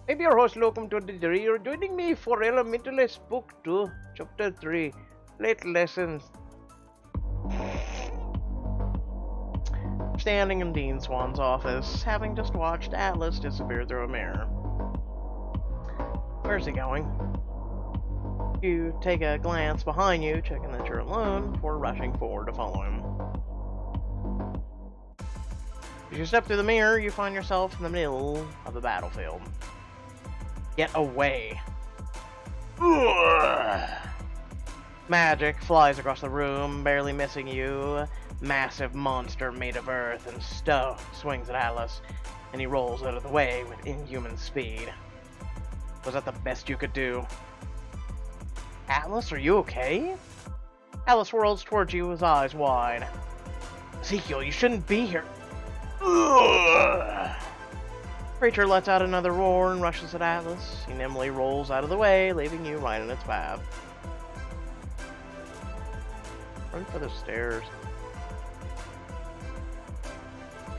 I'm your host, Locum 23. You're joining me for Elementalists Book 2, Chapter 3, Late Lessons. Standing in Dean Swan's office, having just watched Atlas disappear through a mirror. Where's he going? You take a glance behind you, checking that you're alone, before rushing forward to follow him. As you step through the mirror, you find yourself in the middle of the battlefield. Get away. Ugh. Magic flies across the room, barely missing you. Massive monster made of earth and stone swings at Atlas, and he rolls out of the way with inhuman speed. Was that the best you could do? Atlas, are you okay? Atlas whirls towards you, his eyes wide. Ezekiel, you shouldn't be here. Ugh. Creature lets out another roar and rushes at Atlas. He nimbly rolls out of the way, leaving you right in its path. Run for the stairs.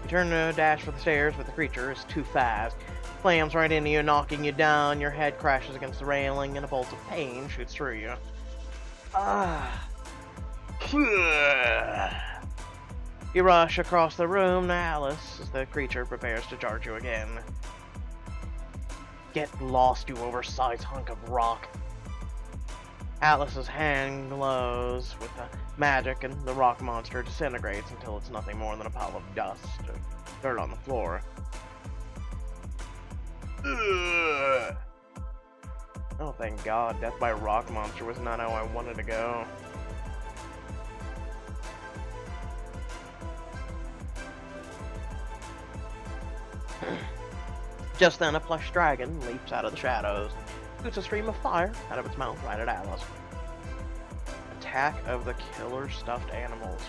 You turn to dash for the stairs, but the creature is too fast. Slams right into you, knocking you down. Your head crashes against the railing, and a bolt of pain shoots through you. You rush across the room to Alice as the creature prepares to charge you again. Get lost, you oversized hunk of rock. Atlas's hand glows with the magic, and the rock monster disintegrates until it's nothing more than a pile of dust or dirt on the floor. Ugh. Oh, thank God, death by rock monster was not how I wanted to go. Just then, a plush dragon leaps out of the shadows and shoots a stream of fire out of its mouth right at Atlas. Attack of the killer stuffed animals.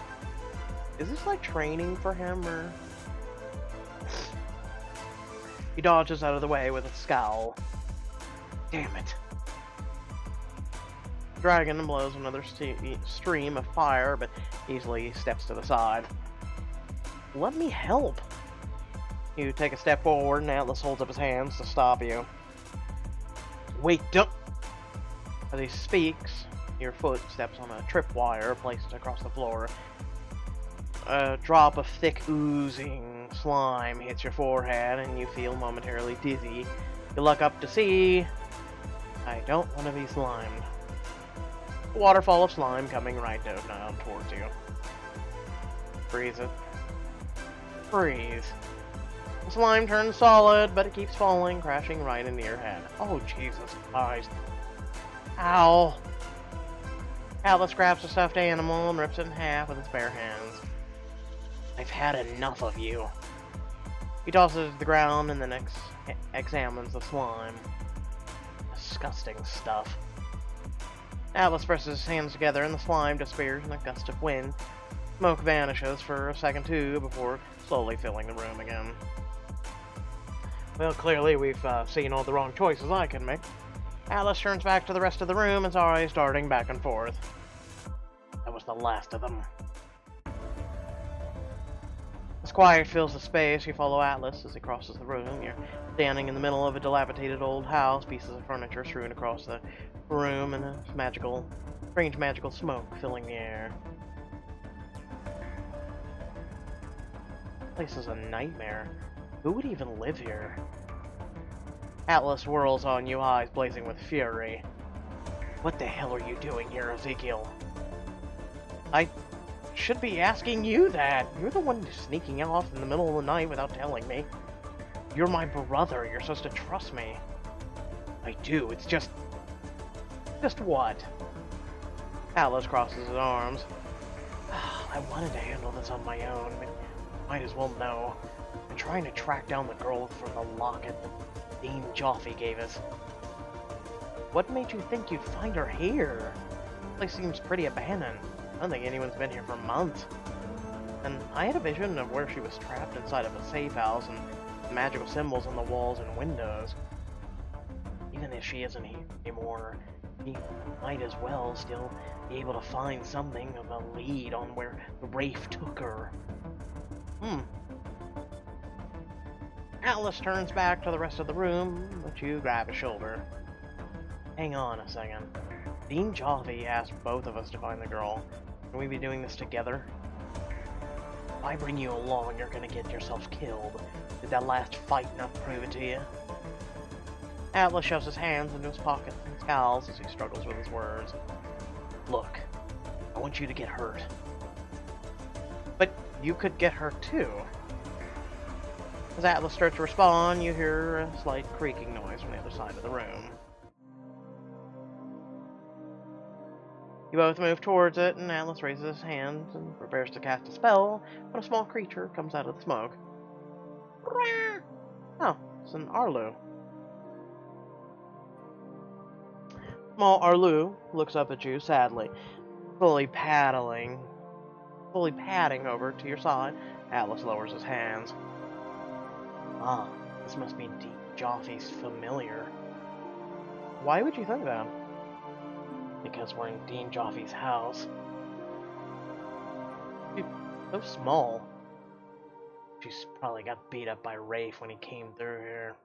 Is this like training for him, or...? He dodges out of the way with a scowl. Damn it. The dragon blows another stream of fire, but easily steps to the side. Let me help. You take a step forward, and Atlas holds up his hands to stop you. Wait, don't... As he speaks, your foot steps on a tripwire placed across the floor. A drop of thick, oozing slime hits your forehead, and you feel momentarily dizzy. You look up to see... I don't want to be slimed. A waterfall of slime coming right down towards you. Freeze it. Freeze. The slime turns solid, but it keeps falling, crashing right into your head. Oh, Jesus Christ. Ow. Atlas grabs a stuffed animal and rips it in half with its bare hands. I've had enough of you. He tosses it to the ground and then examines the slime. Disgusting stuff. Atlas presses his hands together and the slime disappears in a gust of wind. Smoke vanishes for a second too before slowly filling the room again. Well, clearly we've seen all the wrong choices I can make. Atlas turns back to the rest of the room, his eyes darting back and forth. That was the last of them. As quiet fills the space, you follow Atlas as he crosses the room. You're standing in the middle of a dilapidated old house, pieces of furniture strewn across the room, and a strange magical smoke filling the air. This place is a nightmare. Who would even live here? Atlas whirls on you, eyes blazing with fury. What the hell are you doing here, Ezekiel? I should be asking you that. You're the one sneaking off in the middle of the night without telling me. You're my brother. You're supposed to trust me. I do. It's just... Just what? Atlas crosses his arms. I wanted to handle this on my own, but might as well know. I'm trying to track down the girl from the locket that Dean Joffe gave us. What made you think you'd find her here? The place seems pretty abandoned. I don't think anyone's been here for months. And I had a vision of where she was trapped inside of a safe house and magical symbols on the walls and windows. Even if she isn't here anymore, he might as well still be able to find something of a lead on where the Wraith took her. Atlas turns back to the rest of the room, but you grab his shoulder. Hang on a second. Dean Jolly asked both of us to find the girl. Can we be doing this together? If I bring you along, you're gonna get yourself killed. Did that last fight not prove it to you? Atlas shoves his hands into his pockets and scowls as he struggles with his words. Look, I want you to get hurt. But you could get hurt too. As Atlas starts to respond, you hear a slight creaking noise from the other side of the room. You both move towards it, and Atlas raises his hands and prepares to cast a spell when a small creature comes out of the smoke. Oh, it's an Arlu. Small Arlu looks up at you sadly, fully padding over to your side. Atlas lowers his hands. Ah, this must be Dean Joffy's familiar. Why would you think that? Because we're in Dean Joffy's house. She's so small. She's probably got beat up by Rafe when he came through here.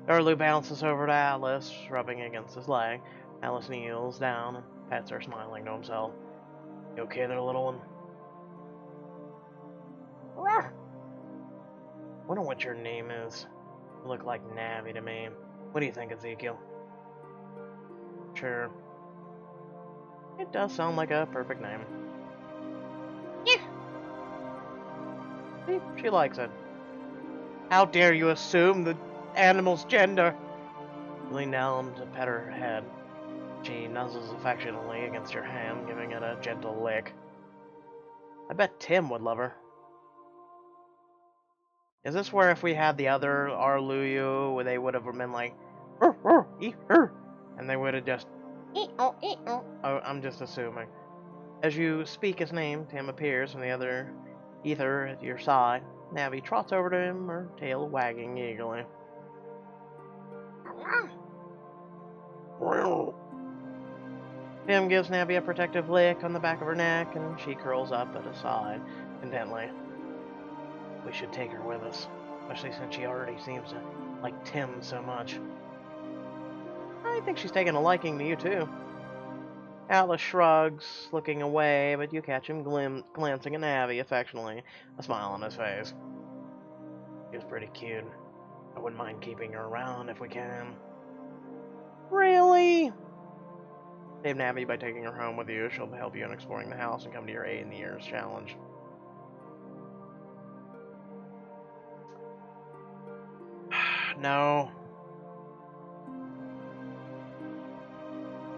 Arlu bounces over to Atlas, rubbing against his leg. Atlas kneels down and pets her, smiling to himself. You okay there, little one? I wonder what your name is. You look like Navi to me. What do you think, Ezekiel? Sure. It does sound like a perfect name. Yeah. See, she likes it. How dare you assume the animal's gender? You lean down to pet her head. She nuzzles affectionately against your hand, giving it a gentle lick. I bet Tim would love her. Is this where if we had the other Arluyu, they would have been like, eat her, and they would have just, oh, I'm just assuming. As you speak his name, Tim appears from the other ether at your side. Navi trots over to him, her tail wagging eagerly. Tim gives Navi a protective lick on the back of her neck, and she curls up at his side, contently. We should take her with us, especially since she already seems to like Tim so much. I think she's taken a liking to you, too. Atlas shrugs, looking away, but you catch him glancing at Navi affectionately, a smile on his face. She's pretty cute. I wouldn't mind keeping her around if we can. Really? Save Navi by taking her home with you. She'll help you in exploring the house and come to your 8 in the Years challenge. No.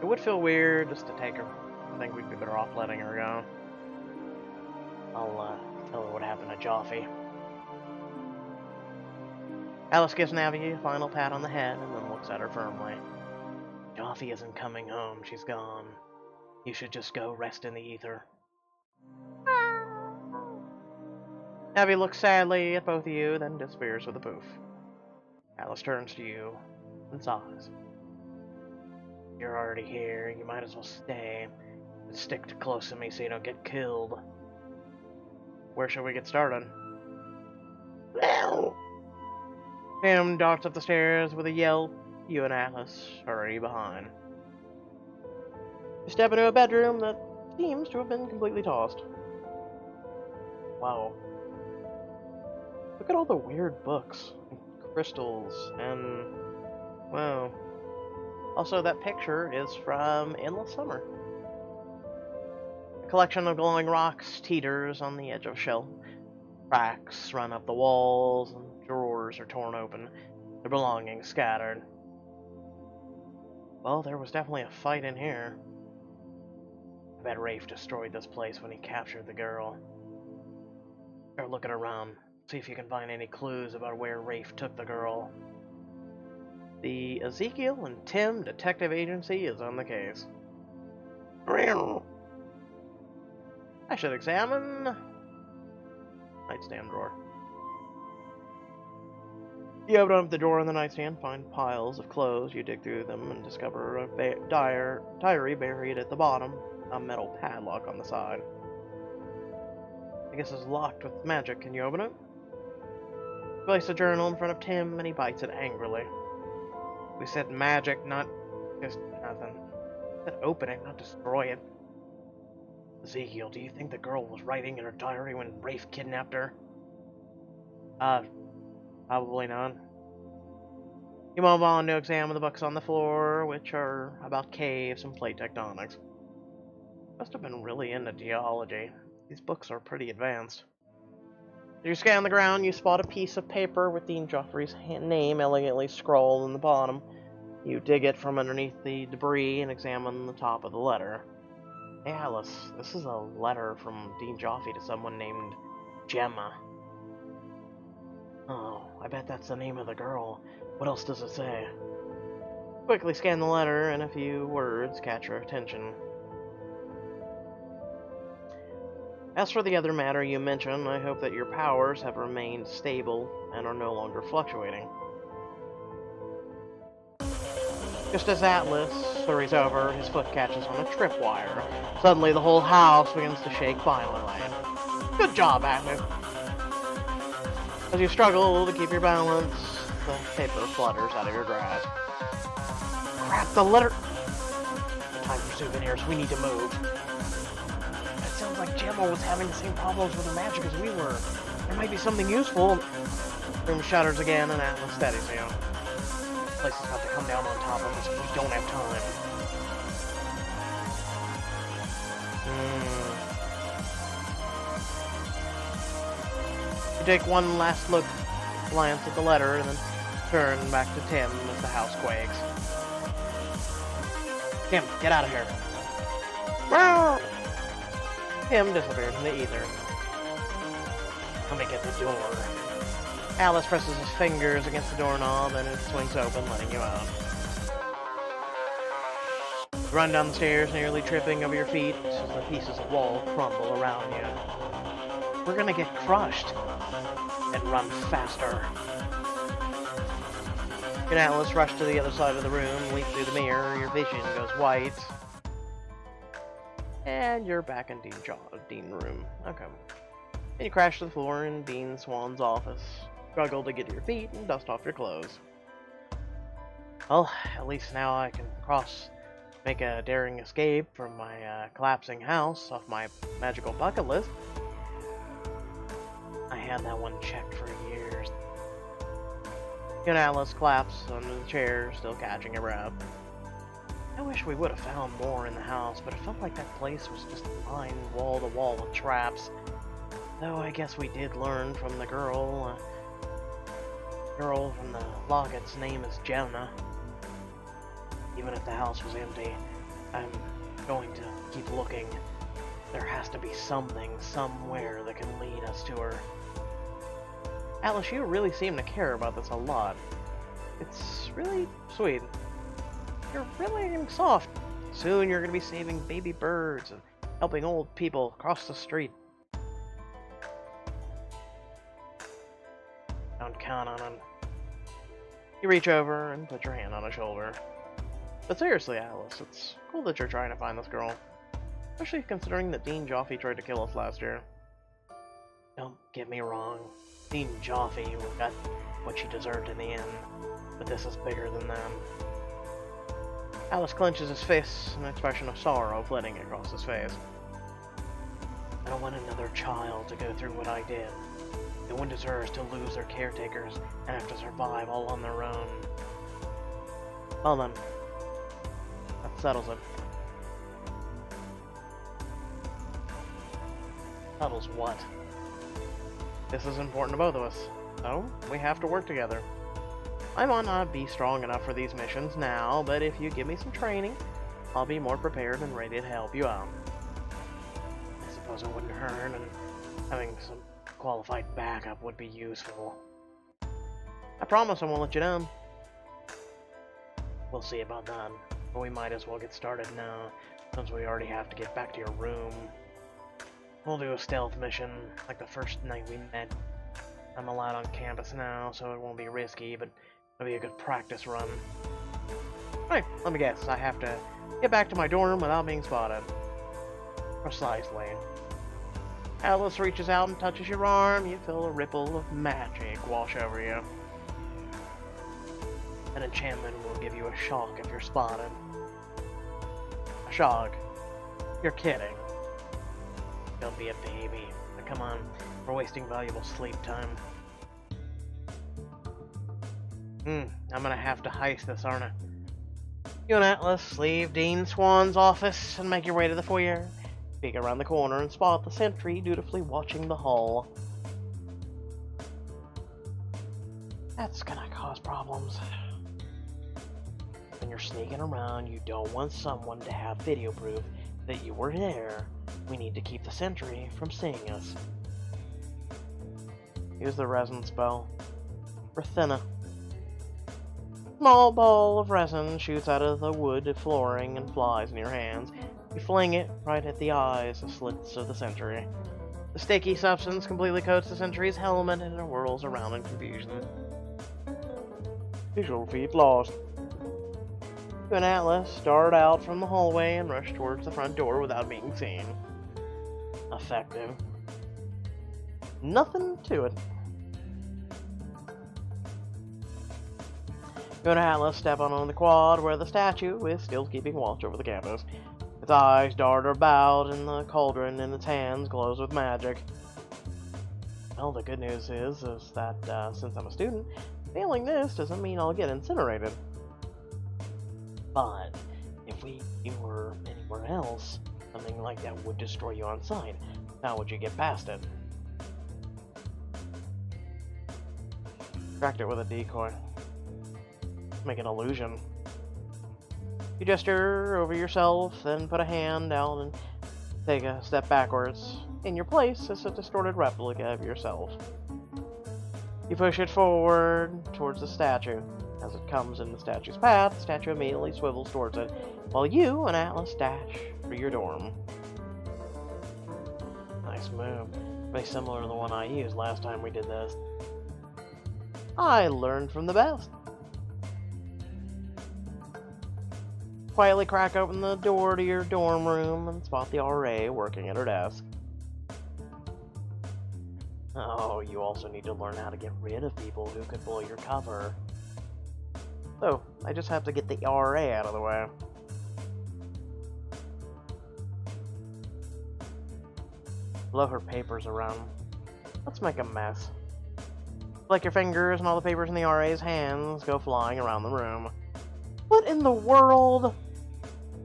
It would feel weird just to take her. I think we'd be better off letting her go. I'll tell her what happened to Joffy. Alice gives Navi a final pat on the head and then looks at her firmly. Joffy isn't coming home. She's gone. You should just go rest in the ether. Navi looks sadly at both of you, then disappears with a poof. Alice turns to you and sighs. You're already here. You might as well stay. But stick close to me so you don't get killed. Where shall we get started? Tim darts up the stairs with a yelp. You and Atlas hurry behind. You step into a bedroom that seems to have been completely tossed. Wow. Look at all the weird books, and crystals, and... wow. Also, that picture is from Endless Summer. A collection of glowing rocks teeters on the edge of a shelf. Cracks run up the walls, and drawers are torn open, their belongings scattered. Well, there was definitely a fight in here. I bet Rafe destroyed this place when he captured the girl. Start looking around, see if you can find any clues about where Rafe took the girl. The Ezekiel and Tim Detective Agency is on the case. I should examine... nightstand drawer. You open up the drawer on the nightstand, find piles of clothes. You dig through them and discover a diary buried at the bottom, a metal padlock on the side. I guess it's locked with magic. Can you open it? Place the journal in front of Tim, and he bites it angrily. We said magic, not just nothing. We said open it, not destroy it. Ezekiel, do you think the girl was writing in her diary when Rafe kidnapped her? Probably not. You move on to examine the books on the floor, which are about caves and plate tectonics. Must have been really into geology. These books are pretty advanced. As you scan the ground, you spot a piece of paper with Dean Joffrey's name elegantly scrawled in the bottom. You dig it from underneath the debris and examine the top of the letter. Hey Alice, this is a letter from Dean Joffrey to someone named Gemma. Oh, I bet that's the name of the girl. What else does it say? Quickly scan the letter, and a few words catch your attention. As for the other matter you mentioned, I hope that your powers have remained stable and are no longer fluctuating. Just as Atlas hurries over, his foot catches on a tripwire. Suddenly the whole house begins to shake violently. Good job, Atlas! As you struggle to keep your balance, the paper flutters out of your grasp. Crap, the letter... Time for souvenirs, we need to move. It sounds like Gemma was having the same problems with her magic as we were. There might be something useful. The room shudders again and Atlas steadies you. The place is about to come down on top of us if we don't have time. You take one last glance at the letter, and then turn back to Tim as the house quakes. Tim, get out of here. Tim disappears in the ether. Let me get the door. Alice presses his fingers against the doorknob, and it swings open, letting you out. You run down the stairs, nearly tripping over your feet as the pieces of wall crumble around you. We're gonna get crushed. And run faster. You and Atlas rush to the other side of the room, leap through the mirror, your vision goes white. And you're back in Dean's room. Okay. And you crash to the floor in Dean Swan's office. Struggle to get to your feet and dust off your clothes. Well, at least now I can make a daring escape from my collapsing house off my magical bucket list. I had that one checked for years. You and Atlas collapse under the chair, still catching your breath. I wish we would have found more in the house, but it felt like that place was just lined wall to wall with traps. Though I guess we did learn from the girl from the Loggett's name is Gemma. Even if the house was empty, I'm going to keep looking. There has to be something, somewhere that can lead us to her. Alice, you really seem to care about this a lot. It's really sweet. You're really getting soft. Soon you're going to be saving baby birds and helping old people cross the street. Don't count on him. You reach over and put your hand on his shoulder. But seriously, Alice, it's cool that you're trying to find this girl. Especially considering that Dean Joffrey tried to kill us last year. Don't get me wrong. Dean Joffrey got what she deserved in the end. But this is bigger than them. Alice clenches his fists, an expression of sorrow flitting across his face. I don't want another child to go through what I did. No one deserves to lose their caretakers and have to survive all on their own. Well then, that settles it. Settles what? This is important to both of us, so we have to work together. I might not be strong enough for these missions now, but if you give me some training, I'll be more prepared and ready to help you out. I suppose it wouldn't hurt, and having some qualified backup would be useful. I promise I won't let you down. We'll see about that, but we might as well get started now, since we already have to get back to your room. We'll do a stealth mission, like the first night we met. I'm allowed on campus now, so it won't be risky, but it'll be a good practice run. Alright, let me guess. I have to get back to my dorm without being spotted. Precisely. Atlas reaches out and touches your arm. You feel a ripple of magic wash over you. An enchantment will give you a shock if you're spotted. A shock? You're kidding. Don't be a baby. Now, come on, we're wasting valuable sleep time. I'm gonna have to heist this, aren't I? You and Atlas leave Dean Swan's office and make your way to the foyer. Peek around the corner and spot the sentry dutifully watching the hall. That's gonna cause problems. When you're sneaking around, you don't want someone to have video proof that you were there. We need to keep the sentry from seeing us. Use the resin spell. Rethinna. Small ball of resin shoots out of the wood flooring and flies in your hands. You fling it right at the eyes, the slits of the sentry. The sticky substance completely coats the sentry's helmet and it whirls around in confusion. Visual feed lost. You and Atlas dart out from the hallway and rush towards the front door without being seen. Effective. Nothing to it. You and Atlas step on the quad where the statue is still keeping watch over the campus. Its eyes dart about and the cauldron in its hands glows with magic. Well, the good news is that since I'm a student, failing this doesn't mean I'll get incinerated. But if we were anywhere else, something like that would destroy you on sight. How would you get past it? Distract it with a decoy. Make an illusion. You gesture over yourself, then put a hand down and take a step backwards. In your place is a distorted replica of yourself. You push it forward towards the statue. As it comes in the statue's path, the statue immediately swivels towards it, while you and Atlas dash for your dorm. Nice move. Very similar to the one I used last time we did this. I learned from the best. Quietly crack open the door to your dorm room and spot the RA working at her desk. Oh, you also need to learn how to get rid of people who could blow your cover. So, I just have to get the RA out of the way. Blow her papers around. Let's make a mess. Flick your fingers and all the papers in the RA's hands go flying around the room. What in the world?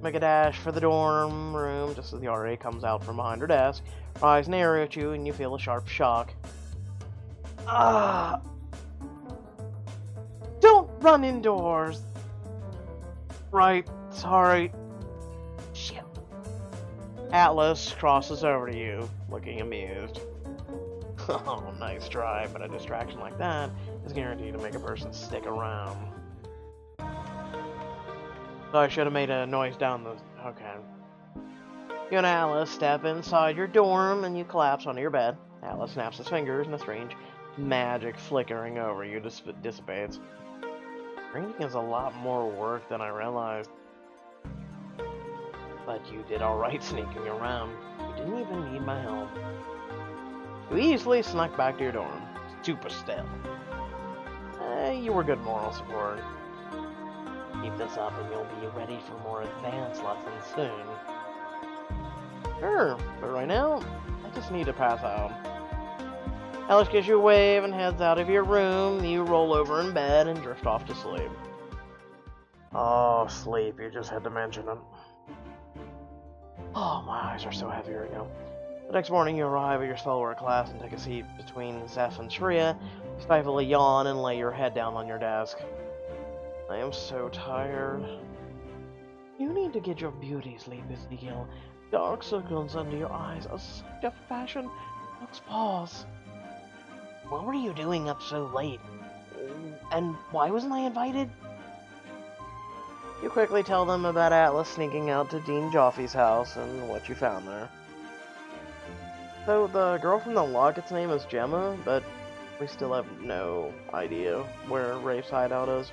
Make a dash for the dorm room just as the RA comes out from behind her desk. Her eyes narrow at you and you feel a sharp shock. Ah! Don't run indoors! Right, sorry. Shit. Atlas crosses over to you, looking amused. Oh, nice try, but a distraction like that is guaranteed to make a person stick around. So I should have made a noise down the... Okay. You and Atlas step inside your dorm and you collapse onto your bed. Atlas snaps his fingers and a strange magic flickering over you dissipates. Reading is a lot more work than I realized. But you did alright sneaking around. You didn't even need my help. You easily snuck back to your dorm. Super stealth. You were good moral support. Keep this up and you'll be ready for more advanced lessons soon. Sure, but right now, I just need to pass out. Alice gives you a wave and heads out of your room. You roll over in bed and drift off to sleep. Oh, sleep, you just had to mention it. Oh, my eyes are so heavy right now. The next morning, you arrive at your spellwork class and take a seat between Zeph and Shreya. Stifle a yawn and lay your head down on your desk. I am so tired. You need to get your beauty sleep, Ezekiel. Dark circles under your eyes are such a fashion. Let's pause. What were you doing up so late? And why wasn't I invited? You quickly tell them about Atlas sneaking out to Dean Joffy's house and what you found there. So the girl from the Locket's name is Gemma, but we still have no idea where Rafe's hideout is.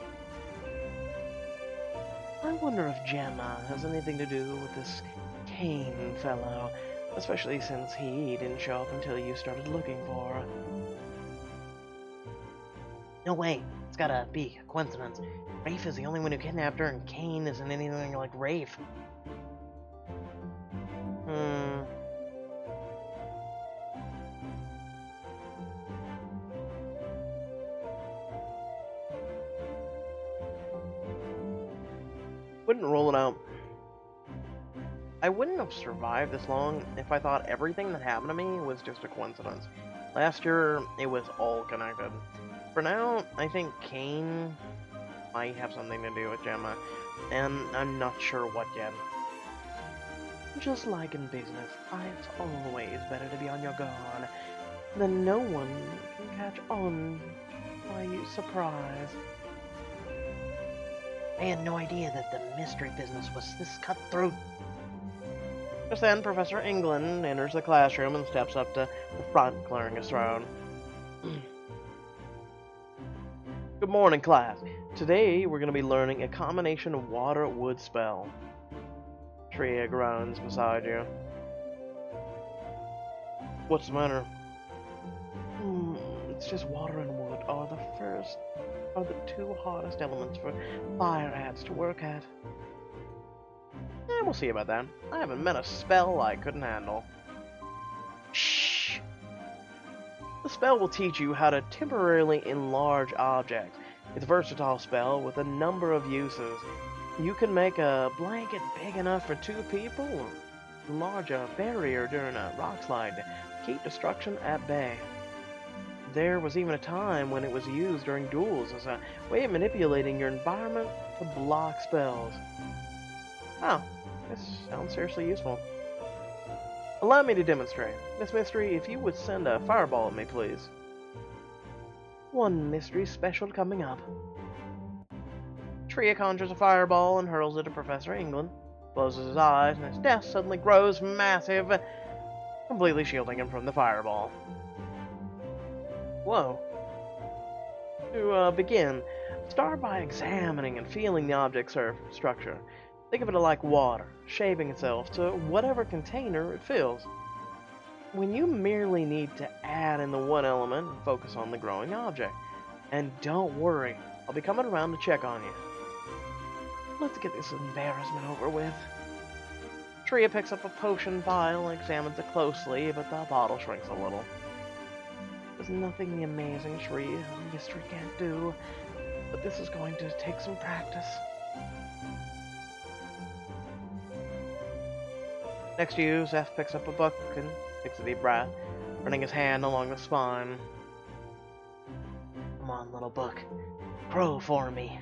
I wonder if Gemma has anything to do with this Kane fellow. Especially since he didn't show up until you started looking for her. No way, it's gotta be a coincidence. Rafe is the only one who kidnapped her, and Kane isn't anything like Rafe. Wouldn't rule it out. I wouldn't have survived this long if I thought everything that happened to me was just a coincidence. Last year, it was all connected. For now, I think Kane might have something to do with Gemma, and I'm not sure what yet. Just like in business, it's always better to be on your guard. Then no one can catch on by you surprise. I had no idea that the mystery business was this cutthroat. Just then, Professor England enters the classroom and steps up to the front, clearing his throat. Good morning, class. Today, we're going to be learning a combination of water-wood spell. Tria groans beside you. What's the matter? It's just water and wood are the two hardest elements for fire ants to work at. We'll see about that. I haven't met a spell I couldn't handle. Shh! The spell will teach you how to temporarily enlarge objects. It's a versatile spell with a number of uses. You can make a blanket big enough for 2 people, or enlarge a barrier during a rock slide to keep destruction at bay. There was even a time when it was used during duels as a way of manipulating your environment to block spells. Oh, this sounds seriously useful. Allow me to demonstrate. Miss Mystery, if you would send a fireball at me, please. One mystery special coming up. Tria conjures a fireball and hurls it at Professor England. Closes his eyes, and his desk suddenly grows massive, completely shielding him from the fireball. Whoa. To begin, start by examining and feeling the object's structure. Think of it like water, shaping itself to whatever container it fills. When you merely need to add in the one element and focus on the growing object. And don't worry, I'll be coming around to check on you. Let's get this embarrassment over with. Tria picks up a potion vial and examines it closely, but the bottle shrinks a little. There's nothing the amazing Tria of mystery can't do, but this is going to take some practice. Next to you, Zeph picks up a book and takes a deep breath, running his hand along the spine. Come on, little book. Grow for me.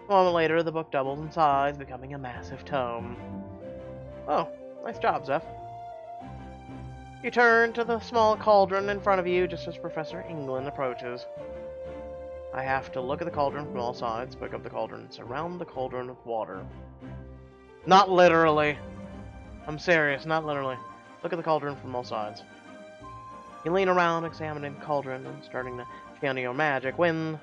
A moment later, the book doubles in size, becoming a massive tome. Oh, nice job, Zeph. You turn to the small cauldron in front of you just as Professor England approaches. I have to look at the cauldron from all sides, pick up the cauldron, and surround the cauldron with water. Not literally. I'm serious, not literally. Look at the cauldron from all sides. You lean around, examining the cauldron and starting to channel your magic when...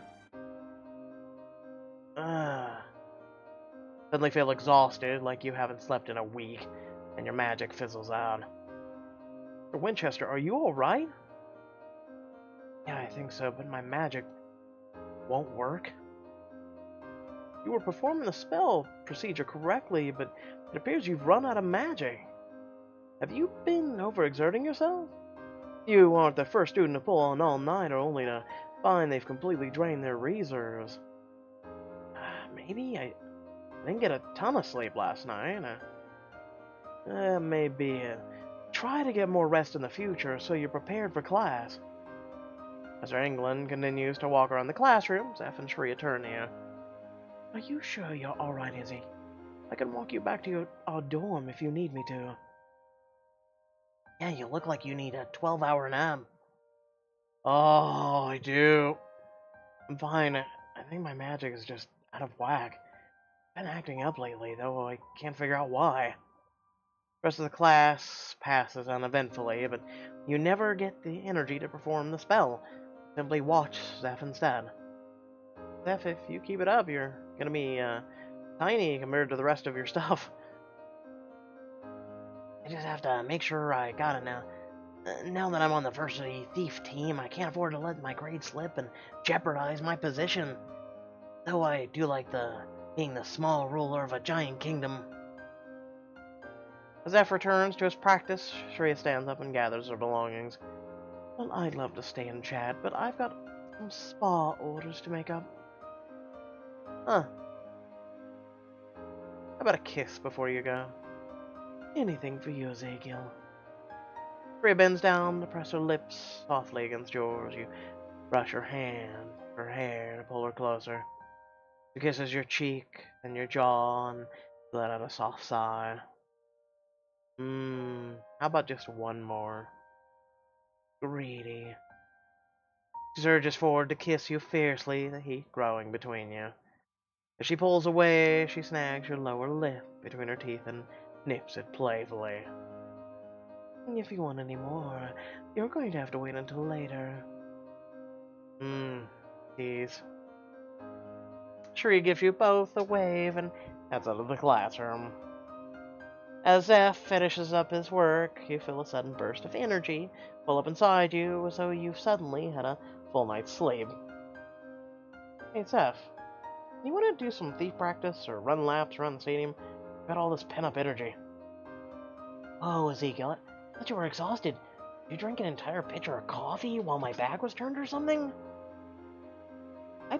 Suddenly feel exhausted, like you haven't slept in a week, and your magic fizzles out. Winchester, are you alright? Yeah, I think so, but my magic won't work. You were performing the spell procedure correctly, but it appears you've run out of magic. Have you been overexerting yourself? You aren't the first student to pull an all-nighter only to find they've completely drained their reserves. Maybe I didn't get a ton of sleep last night. Maybe. Try to get more rest in the future so you're prepared for class. As England continues to walk around the classroom, Zeph and Tria turn to you. Are you sure you're alright, Izzy? I can walk you back to our dorm if you need me to. Yeah, you look like you need a 12-hour nap. Oh, I do. I'm fine. I think my magic is just out of whack. Been acting up lately, though I can't figure out why. The rest of the class passes uneventfully, but you never get the energy to perform the spell. Simply watch Zeph instead. Zeph, if you keep it up, you're gonna be tiny compared to the rest of your stuff. just have to make sure I got it now. Now that I'm on the varsity thief team, I can't afford to let my grade slip and jeopardize my position. Though I do like being the small ruler of a giant kingdom. As Zeph returns to his practice, Shreya stands up and gathers her belongings. Well, I'd love to stay and chat, but I've got some spa orders to make up. Huh. How about a kiss before you go? Anything for you, Ezekiel. Shreya bends down to press her lips softly against yours. You brush her hand, her hair, to pull her closer. She kisses your cheek and your jaw and let out a soft sigh. How about just one more? Greedy. She surges forward to kiss you fiercely, the heat growing between you. As she pulls away, she snags your lower lip between her teeth and nips it playfully. If you want any more, you're going to have to wait until later. Tease. Shri gives you both a wave and heads out of the classroom. As Zeph finishes up his work, you feel a sudden burst of energy pull up inside you as though you've suddenly had a full night's sleep. Hey Zeph, you want to do some thief practice or run laps around the stadium? I've got all this pent-up energy. Oh, Ezekiel, I thought you were exhausted. Did you drink an entire pitcher of coffee while my back was turned or something? I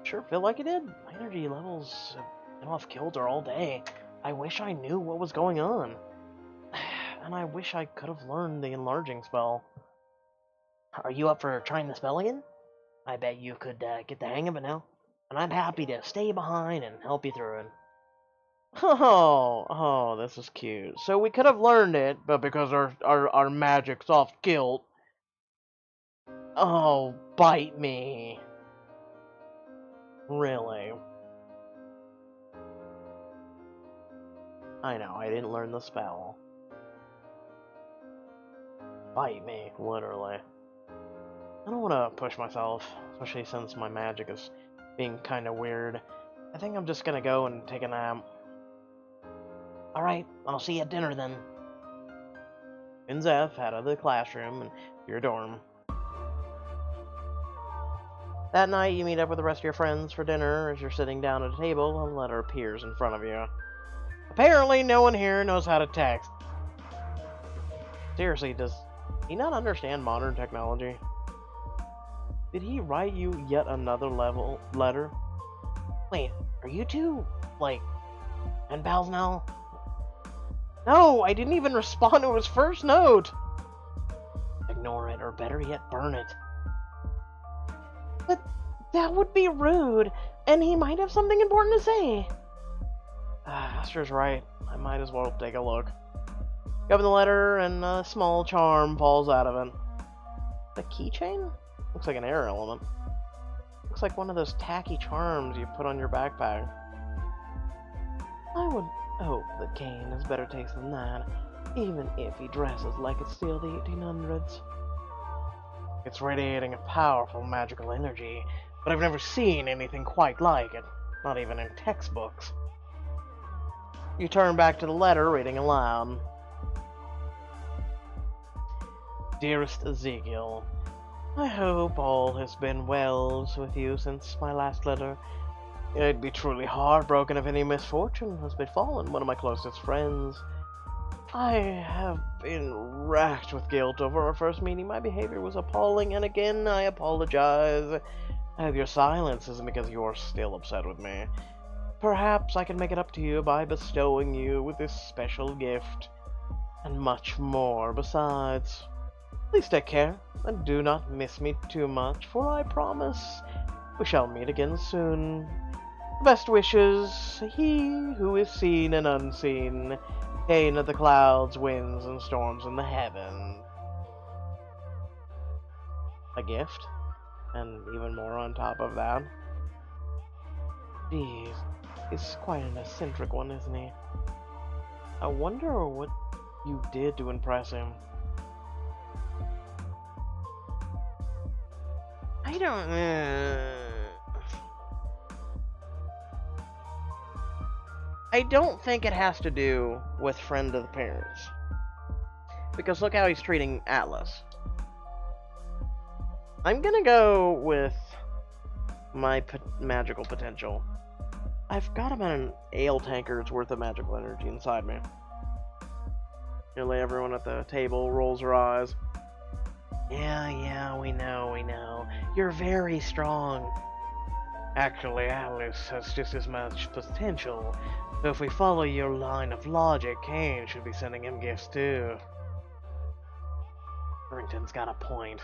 sure feel like it did. My energy levels have been off kilter all day. I wish I knew what was going on. And I wish I could have learned the enlarging spell. Are you up for trying the spell again? I bet you could get the hang of it now. And I'm happy to stay behind and help you through it. Oh, this is cute. So we could have learned it, but because our magic's off kilt. Oh, bite me. Really? I know, I didn't learn the spell. Bite me, literally. I don't want to push myself, especially since my magic is being kind of weird. I think I'm just gonna go and take a nap. Alright, I'll see you at dinner then. And Zeph out of the classroom and your dorm. That night, you meet up with the rest of your friends for dinner. As you're sitting down at a table, a letter appears in front of you. Apparently, no one here knows how to text. Seriously, does he not understand modern technology? Did he write you yet another letter? Wait, are you two, like, pen pals now? No, I didn't even respond to his first note! Ignore it, or better yet, burn it. But that would be rude, and he might have something important to say. Astra's right. I might as well take a look. You open the letter, and a small charm falls out of it. A keychain? Looks like an air element. Looks like one of those tacky charms you put on your backpack. I would hope that Kane has better taste than that, even if he dresses like it's still the 1800s. It's radiating a powerful magical energy, but I've never seen anything quite like it, not even in textbooks. You turn back to the letter, reading aloud. Dearest Ezekiel, I hope all has been well with you since my last letter. I'd be truly heartbroken if any misfortune has befallen one of my closest friends. I have been racked with guilt over our first meeting. My behavior was appalling, and again, I apologize. I hope your silence isn't because you're still upset with me. Perhaps I can make it up to you by bestowing you with this special gift, and much more besides. Please take care, and do not miss me too much, for I promise we shall meet again soon. Best wishes, he who is seen and unseen, Kane of the clouds, winds, and storms in the heavens. A gift, and even more on top of that. Jeez, he's quite an eccentric one, isn't he? I wonder what you did to impress him. I don't think it has to do with friend of the parents. Because look how he's treating Atlas. I'm gonna go with my magical potential. I've got about an ale tanker's worth of magical energy inside me. Nearly everyone at the table rolls her eyes. Yeah, we know. You're very strong. Actually, Alice has just as much potential. So if we follow your line of logic, Kane should be sending him gifts too. Harrington's got a point.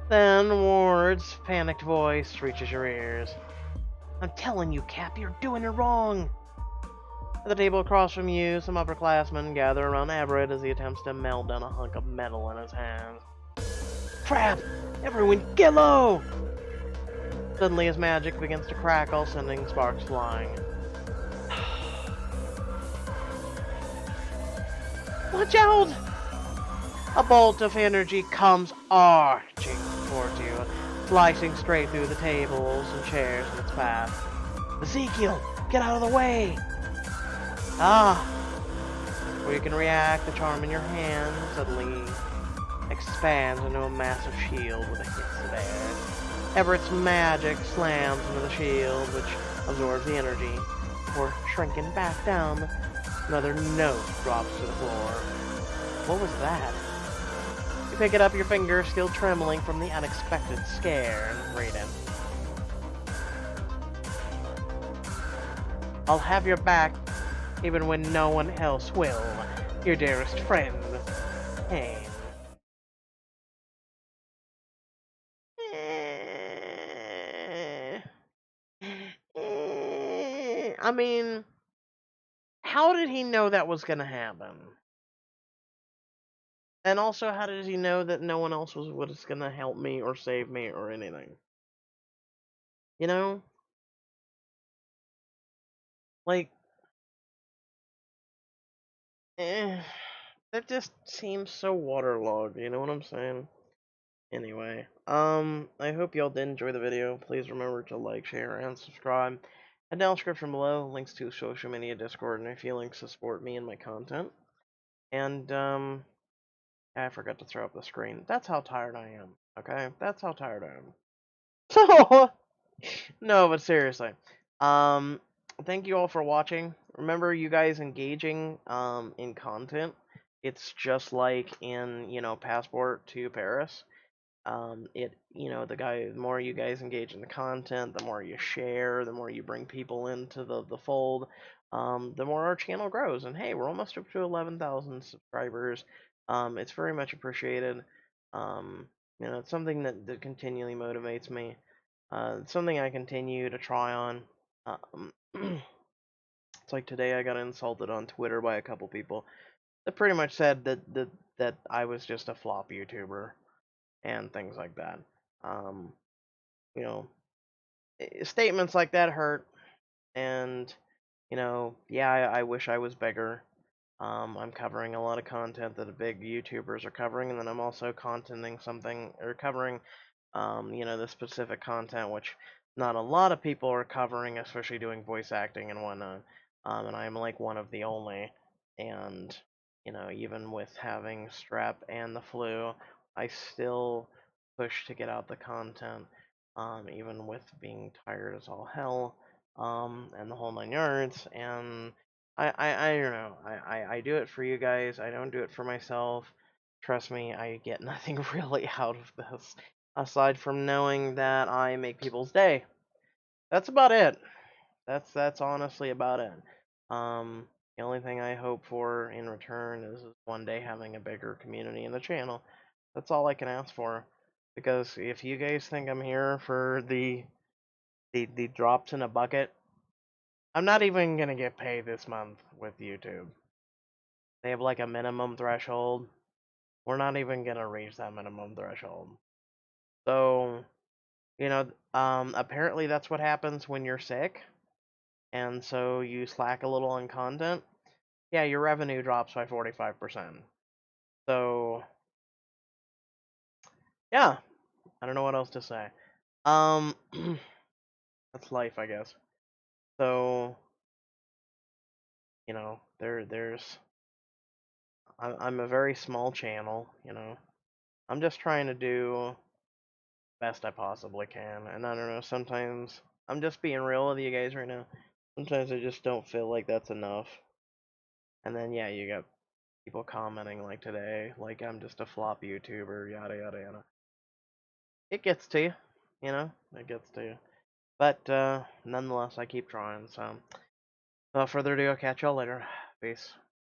Then Ward's panicked voice reaches your ears. I'm telling you, Cap, you're doing it wrong. At the table across from you, some upperclassmen gather around Everett as he attempts to melt down a hunk of metal in his hands. Crap! Everyone, get low! Suddenly his magic begins to crackle, sending sparks flying. Watch out! A bolt of energy comes arching towards you, slicing straight through the tables and chairs in its path. Ezekiel, get out of the way! Before you can react, the charm in your hand suddenly expands into a massive shield with a hiss of air. Everett's magic slams into the shield, which absorbs the energy, before shrinking back down. Another note drops to the floor. What was that? You pick it up, your finger still trembling from the unexpected scare, and read it. I'll have your back, even when no one else will. Your dearest friend, Kane. I mean, how did he know that was gonna happen? And also, how did he know that no one else was gonna help me or save me or anything? You know? Like, that just seems so waterlogged, you know what I'm saying? Anyway, I hope y'all did enjoy the video. Please remember to like, share, and subscribe. And down in the description below, links to social media, Discord, and a few links to support me and my content. And, I forgot to throw up the screen. That's how tired I am, okay? That's how tired I am. So, no, but seriously, thank you all for watching. Remember, you guys engaging, in content. It's just like in, Passport to Paris. The more you guys engage in the content, the more you share, the more you bring people into the fold, the more our channel grows. And hey, we're almost up to 11,000 subscribers. It's very much appreciated. It's something that continually motivates me. It's something I continue to try on. It's like today I got insulted on Twitter by a couple people that pretty much said that I was just a flop YouTuber and things like that. Um, you know, Statements like that hurt, and yeah, I wish I was bigger. I'm covering a lot of content that the big YouTubers are covering, and then I'm also contenting something or covering, the specific content which not a lot of people are covering, especially doing voice acting and whatnot. And I'm like one of the only, and even with having strep and the flu, I still push to get out the content, even with being tired as all hell, and the whole 9 yards. And I don't know. I do it for you guys. I don't do it for myself. Trust me, I get nothing really out of this aside from knowing that I make people's day. That's about it. That's honestly about it. The only thing I hope for in return is one day having a bigger community in the channel. That's all I can ask for. Because if you guys think I'm here for the drops in a bucket, I'm not even gonna get paid this month with YouTube. They have like a minimum threshold. We're not even gonna reach that minimum threshold. So, apparently that's what happens when you're sick, and so you slack a little on content. Yeah, your revenue drops by 45%. So, yeah, I don't know what else to say. Um, that's life, I guess. So, there's I'm a very small channel, you know. I'm just trying to do best I possibly can, and I don't know, sometimes I'm just being real with you guys right now. Sometimes I just don't feel like that's enough. And then yeah, you got people commenting like today, like I'm just a flop YouTuber, yada yada yada. It gets to you, you know, it gets to you. But nonetheless, I keep trying. So, without further ado, I'll catch y'all later. Peace.